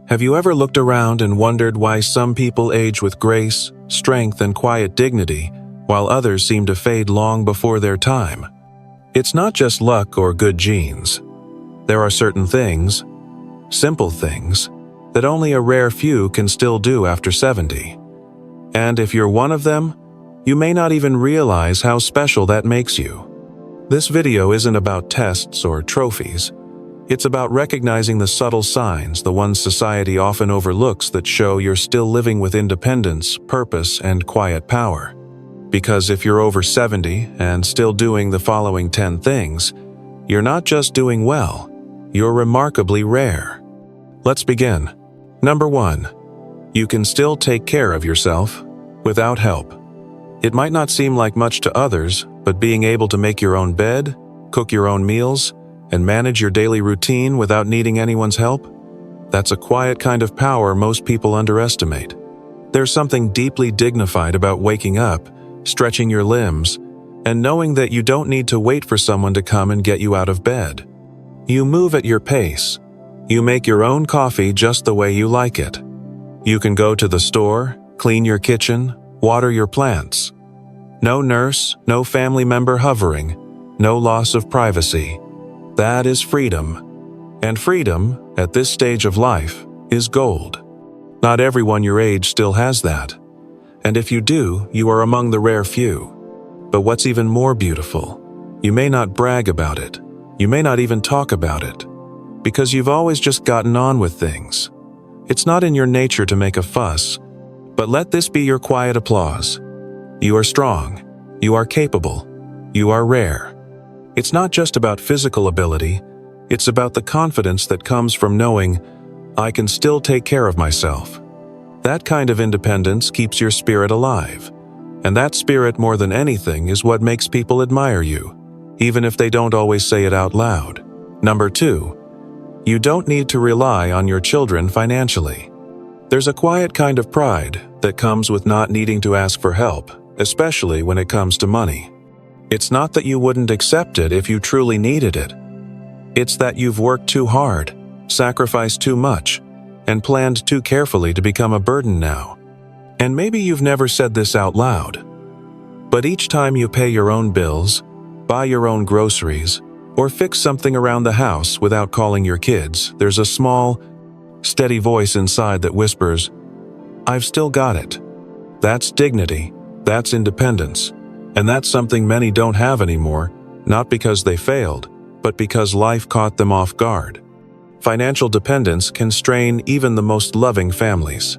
Have you ever looked around and wondered why some people age with grace, strength, and quiet dignity, while others seem to fade long before their time? It's not just luck or good genes. There are certain things, simple things, that only a rare few can still do after 70. And if you're one of them, you may not even realize how special that makes you. This video isn't about tests or trophies. It's about recognizing the subtle signs, the ones society often overlooks, that show you're still living with independence, purpose, and quiet power. Because if you're over 70 and still doing the following 10 things, you're not just doing well, you're remarkably rare. Let's begin. Number 1. You can still take care of yourself without help. It might not seem like much to others, but being able to make your own bed, cook your own meals, and manage your daily routine without needing anyone's help, that's a quiet kind of power most people underestimate. There's something deeply dignified about waking up, stretching your limbs, and knowing that you don't need to wait for someone to come and get you out of bed. You move at your pace. You make your own coffee just the way you like it. You can go to the store, clean your kitchen, water your plants. No nurse, no family member hovering, no loss of privacy. That is freedom. And freedom, at this stage of life, is gold. Not everyone your age still has that. And if you do, you are among the rare few. But what's even more beautiful, you may not brag about it. You may not even talk about it. Because you've always just gotten on with things. It's not in your nature to make a fuss. But let this be your quiet applause. You are strong. You are capable. You are rare. It's not just about physical ability, it's about the confidence that comes from knowing, I can still take care of myself. That kind of independence keeps your spirit alive. And that spirit, more than anything, is what makes people admire you, even if they don't always say it out loud. Number 2, you don't need to rely on your children financially. There's a quiet kind of pride that comes with not needing to ask for help, especially when it comes to money. It's not that you wouldn't accept it if you truly needed it. It's that you've worked too hard, sacrificed too much, and planned too carefully to become a burden now. And maybe you've never said this out loud. But each time you pay your own bills, buy your own groceries, or fix something around the house without calling your kids, there's a small, steady voice inside that whispers, I've still got it. That's dignity. That's independence. And that's something many don't have anymore, not because they failed, but because life caught them off guard. Financial dependence can strain even the most loving families.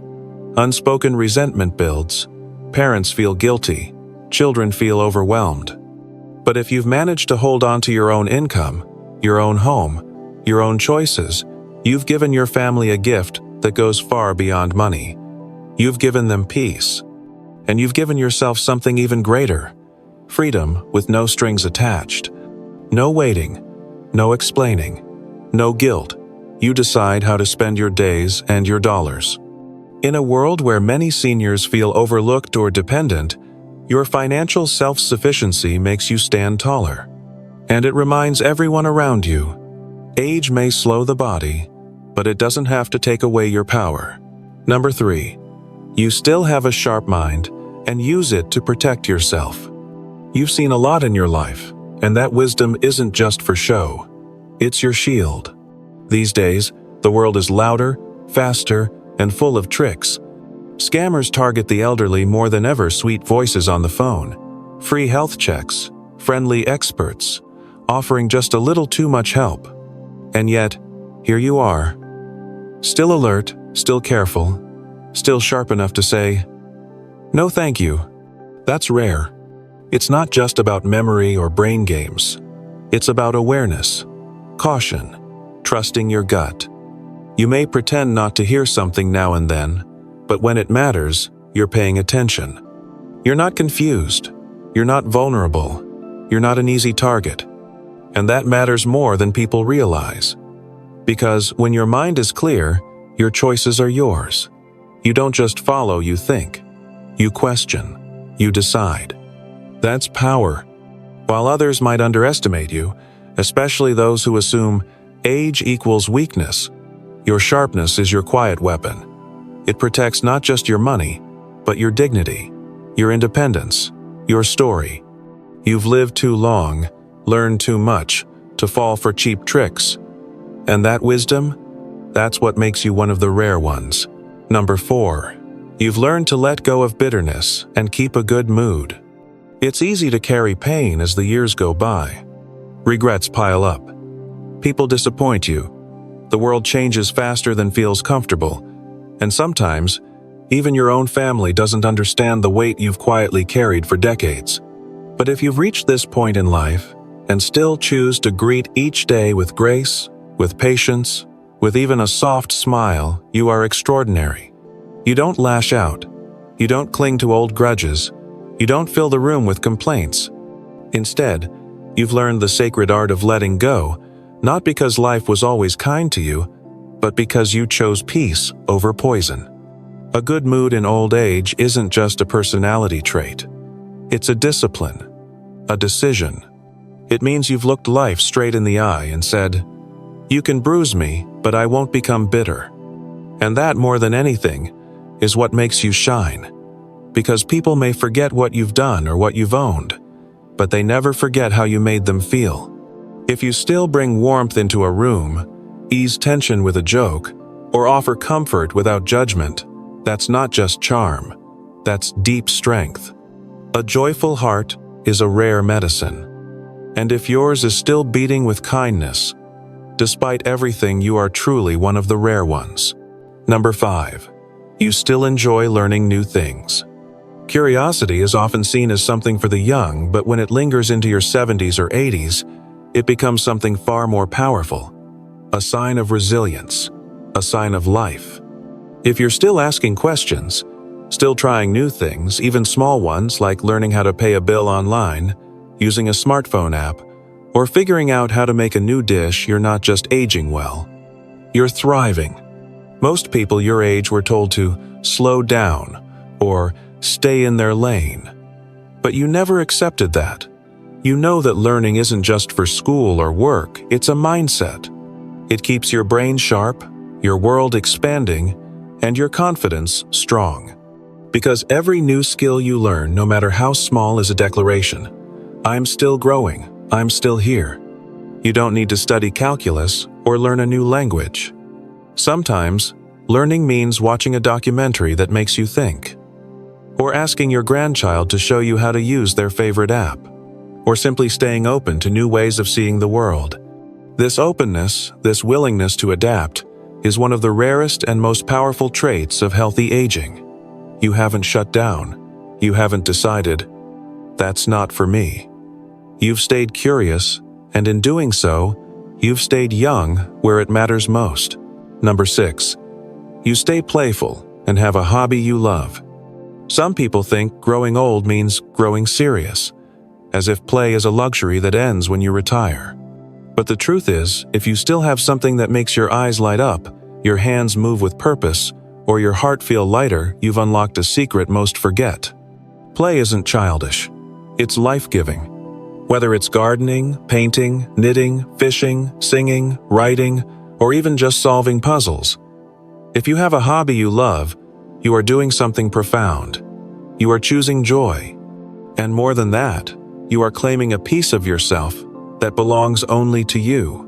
Unspoken resentment builds. Parents feel guilty. Children feel overwhelmed. But if you've managed to hold on to your own income, your own home, your own choices, you've given your family a gift that goes far beyond money. You've given them peace. And you've given yourself something even greater. Freedom with no strings attached. No waiting. No explaining. No guilt. You decide how to spend your days and your dollars. In a world where many seniors feel overlooked or dependent, your financial self-sufficiency makes you stand taller. And it reminds everyone around you, age may slow the body, but it doesn't have to take away your power. Number 3, you still have a sharp mind and use it to protect yourself. You've seen a lot in your life, and that wisdom isn't just for show. It's your shield. These days, the world is louder, faster, and full of tricks. Scammers target the elderly more than ever. Sweet voices on the phone, free health checks, friendly experts, offering just a little too much help. And yet, here you are, still alert, still careful, still sharp enough to say, no thank you. That's rare. It's not just about memory or brain games. It's about awareness, caution, trusting your gut. You may pretend not to hear something now and then, but when it matters, you're paying attention. You're not confused. You're not vulnerable. You're not an easy target. And that matters more than people realize. Because when your mind is clear, your choices are yours. You don't just follow, you think. You question. You decide. That's power. While others might underestimate you, especially those who assume age equals weakness, Your sharpness is your quiet weapon. It protects not just your money, but your dignity, your independence, your story. You've lived too long, learned too much, to fall for cheap tricks. And that wisdom? That's what makes you one of the rare ones. Number 4. You've learned to let go of bitterness and keep a good mood. It's easy to carry pain as the years go by. Regrets pile up. People disappoint you. The world changes faster than feels comfortable. And sometimes, even your own family doesn't understand the weight you've quietly carried for decades. But if you've reached this point in life and still choose to greet each day with grace, with patience, with even a soft smile, you are extraordinary. You don't lash out. You don't cling to old grudges. You don't fill the room with complaints. Instead, you've learned the sacred art of letting go, not because life was always kind to you, but because you chose peace over poison. A good mood in old age isn't just a personality trait. It's a discipline, a decision. It means you've looked life straight in the eye and said, "You can bruise me, but I won't become bitter." And that, more than anything, is what makes you shine. Because people may forget what you've done or what you've owned, but they never forget how you made them feel. If you still bring warmth into a room, ease tension with a joke, or offer comfort without judgment, that's not just charm, that's deep strength. A joyful heart is a rare medicine. And if yours is still beating with kindness, despite everything, you are truly one of the rare ones. Number 5. You still enjoy learning new things. Curiosity is often seen as something for the young, but when it lingers into your 70s or 80s, it becomes something far more powerful. A sign of resilience, a sign of life. If you're still asking questions, still trying new things, even small ones like learning how to pay a bill online, using a smartphone app, or figuring out how to make a new dish, you're not just aging well. You're thriving. Most people your age were told to slow down or stay in their lane. But you never accepted that. You know that learning isn't just for school or work, it's a mindset. It keeps your brain sharp, your world expanding, and your confidence strong. Because every new skill you learn, no matter how small, is a declaration. I'm still growing, I'm still here. You don't need to study calculus or learn a new language. Sometimes, learning means watching a documentary that makes you think, or asking your grandchild to show you how to use their favorite app, or simply staying open to new ways of seeing the world. This openness, this willingness to adapt, is one of the rarest and most powerful traits of healthy aging. You haven't shut down. You haven't decided, "That's not for me." You've stayed curious, and in doing so, you've stayed young where it matters most. Number 6. You stay playful and have a hobby you love. Some people think growing old means growing serious, as if play is a luxury that ends when you retire. But the truth is, if you still have something that makes your eyes light up, your hands move with purpose, or your heart feel lighter, you've unlocked a secret most forget. Play isn't childish. It's life-giving. Whether it's gardening, painting, knitting, fishing, singing, writing, or even just solving puzzles. If you have a hobby you love, you are doing something profound. You are choosing joy. And more than that, you are claiming a piece of yourself that belongs only to you.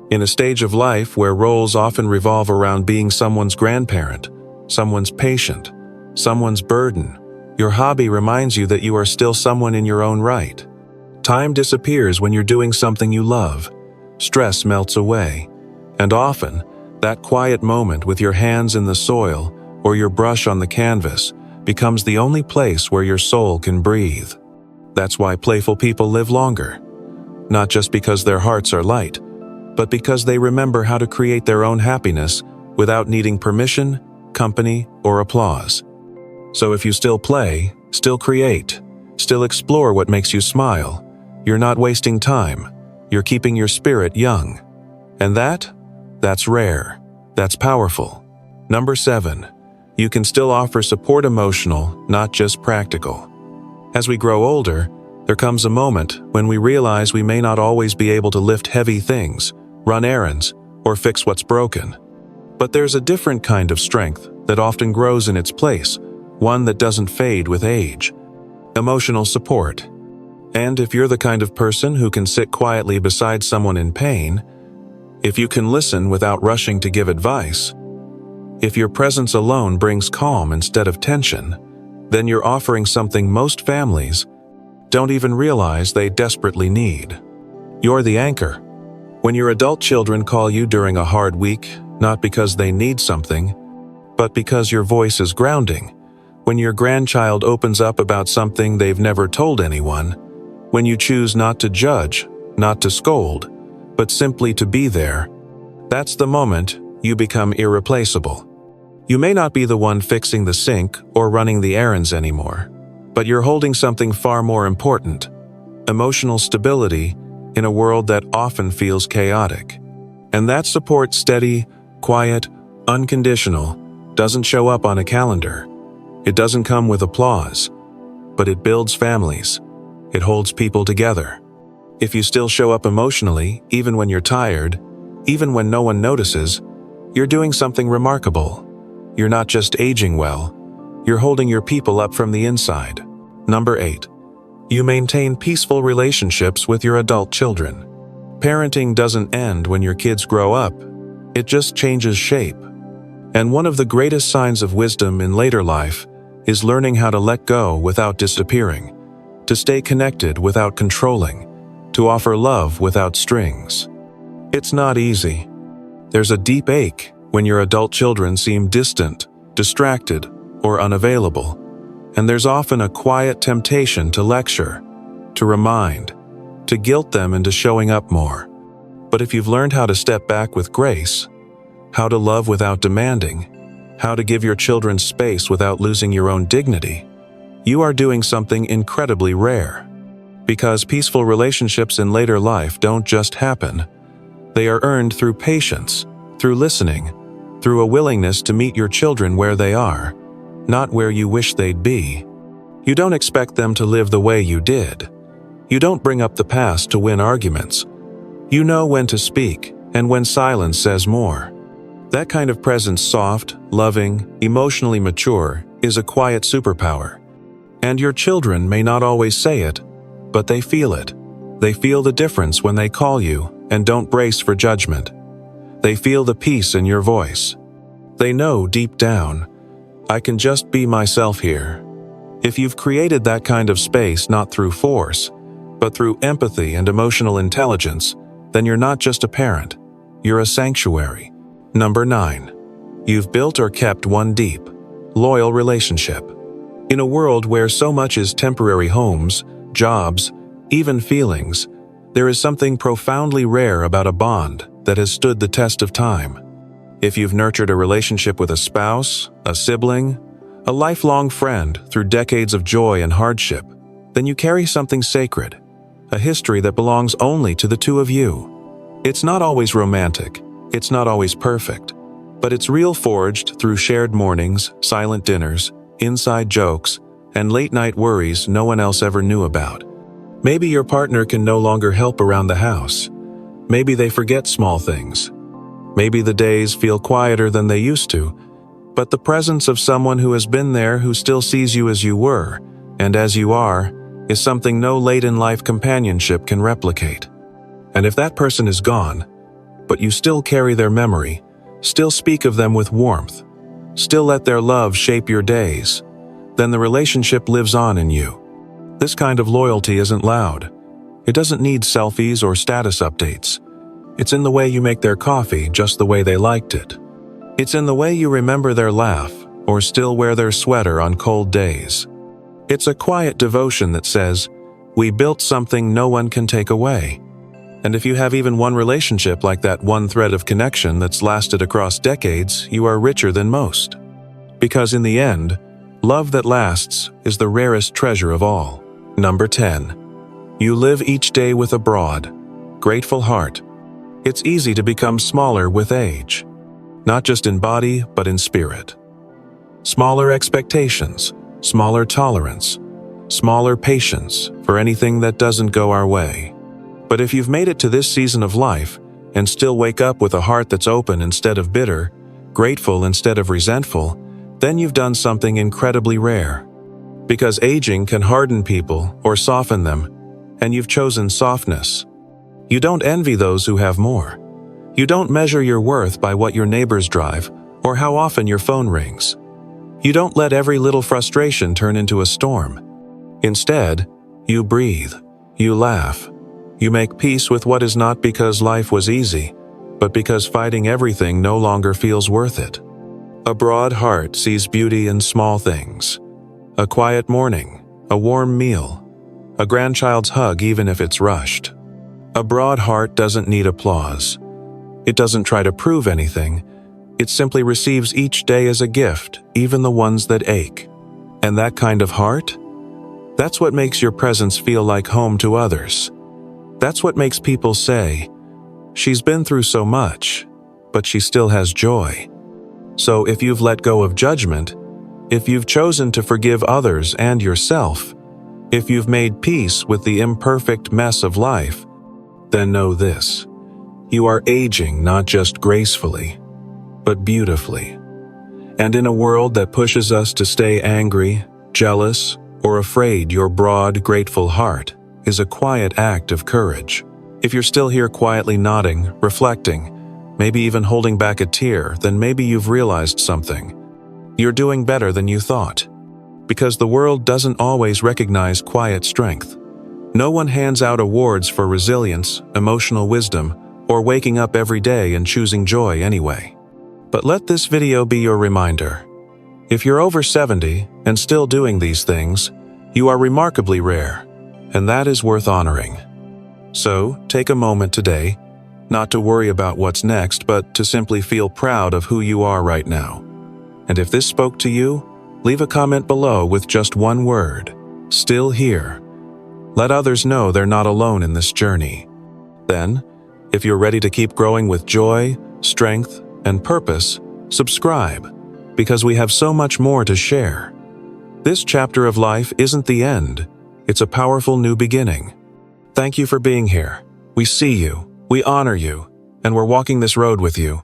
In a stage of life where roles often revolve around being someone's grandparent, someone's patient, someone's burden, your hobby reminds you that you are still someone in your own right. Time disappears when you're doing something you love. Stress melts away. And often, that quiet moment with your hands in the soil or your brush on the canvas becomes the only place where your soul can breathe. That's why playful people live longer. Not just because their hearts are light, but because they remember how to create their own happiness without needing permission, company, or applause. So if you still play, still create, still explore what makes you smile, you're not wasting time. You're keeping your spirit young. And that's rare. That's powerful. Number 7. You can still offer support emotional, not just practical. As we grow older, there comes a moment when we realize we may not always be able to lift heavy things, run errands, or fix what's broken. But there's a different kind of strength that often grows in its place, one that doesn't fade with age. Emotional support. And if you're the kind of person who can sit quietly beside someone in pain, if you can listen without rushing to give advice, if your presence alone brings calm instead of tension, then you're offering something most families don't even realize they desperately need. You're the anchor. When your adult children call you during a hard week, not because they need something, but because your voice is grounding. When your grandchild opens up about something they've never told anyone, when you choose not to judge, not to scold, but simply to be there, that's the moment you become irreplaceable. You may not be the one fixing the sink or running the errands anymore, but you're holding something far more important: emotional stability in a world that often feels chaotic. And that support, steady, quiet, unconditional, doesn't show up on a calendar. It doesn't come with applause, but it builds families. It holds people together. If you still show up emotionally, even when you're tired, even when no one notices, you're doing something remarkable. You're not just aging well, you're holding your people up from the inside. Number 8. You maintain peaceful relationships with your adult children. Parenting doesn't end when your kids grow up, it just changes shape. And one of the greatest signs of wisdom in later life is learning how to let go without disappearing, to stay connected without controlling, to offer love without strings. It's not easy. There's a deep ache when your adult children seem distant, distracted, or unavailable. And there's often a quiet temptation to lecture, to remind, to guilt them into showing up more. But if you've learned how to step back with grace, how to love without demanding, how to give your children space without losing your own dignity, you are doing something incredibly rare. Because peaceful relationships in later life don't just happen. They are earned through patience, through listening, through a willingness to meet your children where they are, not where you wish they'd be. You don't expect them to live the way you did. You don't bring up the past to win arguments. You know when to speak and when silence says more. That kind of presence, soft, loving, emotionally mature, is a quiet superpower. And your children may not always say it, but they feel it. They feel the difference when they call you and don't brace for judgment. They feel the peace in your voice. They know deep down, I can just be myself here. If you've created that kind of space not through force, but through empathy and emotional intelligence, then you're not just a parent, you're a sanctuary. Number 9. You've built or kept one deep, loyal relationship. In a world where so much is temporary homes, jobs, even feelings, there is something profoundly rare about a bond that has stood the test of time. If you've nurtured a relationship with a spouse, a sibling, a lifelong friend through decades of joy and hardship, then you carry something sacred, a history that belongs only to the two of you. It's not always romantic, it's not always perfect, but it's real, forged through shared mornings, silent dinners, inside jokes, and late-night worries no one else ever knew about. Maybe your partner can no longer help around the house. Maybe they forget small things. Maybe the days feel quieter than they used to, but the presence of someone who has been there, who still sees you as you were, and as you are, is something no late-in-life companionship can replicate. And if that person is gone, but you still carry their memory, still speak of them with warmth, still let their love shape your days, then the relationship lives on in you. This kind of loyalty isn't loud. It doesn't need selfies or status updates. It's in the way you make their coffee just the way they liked it. It's in the way you remember their laugh or still wear their sweater on cold days. It's a quiet devotion that says, we built something no one can take away. And if you have even one relationship like that, one thread of connection that's lasted across decades, you are richer than most. Because in the end, love that lasts is the rarest treasure of all. Number 10. You live each day with a broad, grateful heart. It's easy to become smaller with age, not just in body, but in spirit. Smaller expectations, smaller tolerance, smaller patience for anything that doesn't go our way. But if you've made it to this season of life and still wake up with a heart that's open instead of bitter, grateful instead of resentful, then you've done something incredibly rare. Because aging can harden people or soften them, and you've chosen softness. You don't envy those who have more. You don't measure your worth by what your neighbors drive or how often your phone rings. You don't let every little frustration turn into a storm. Instead, you breathe, you laugh, you make peace with what is not because life was easy, but because fighting everything no longer feels worth it. A broad heart sees beauty in small things. A quiet morning, a warm meal, a grandchild's hug even if it's rushed. A broad heart doesn't need applause. It doesn't try to prove anything. It simply receives each day as a gift, even the ones that ache. And that kind of heart? That's what makes your presence feel like home to others. That's what makes people say, "She's been through so much, but she still has joy." So if you've let go of judgment, if you've chosen to forgive others and yourself, if you've made peace with the imperfect mess of life, then know this: you are aging not just gracefully, but beautifully. And in a world that pushes us to stay angry, jealous, or afraid, your broad, grateful heart is a quiet act of courage. If you're still here quietly nodding, reflecting, maybe even holding back a tear, then maybe you've realized something. You're doing better than you thought. Because the world doesn't always recognize quiet strength. No one hands out awards for resilience, emotional wisdom, or waking up every day and choosing joy anyway. But let this video be your reminder. If you're over 70 and still doing these things, you are remarkably rare, and that is worth honoring. So, take a moment today, not to worry about what's next, but to simply feel proud of who you are right now. And if this spoke to you, leave a comment below with just one word: still here. Let others know they're not alone in this journey. Then, if you're ready to keep growing with joy, strength, and purpose, subscribe, because we have so much more to share. This chapter of life isn't the end. It's a powerful new beginning. Thank you for being here. We see you, we honor you, and we're walking this road with you.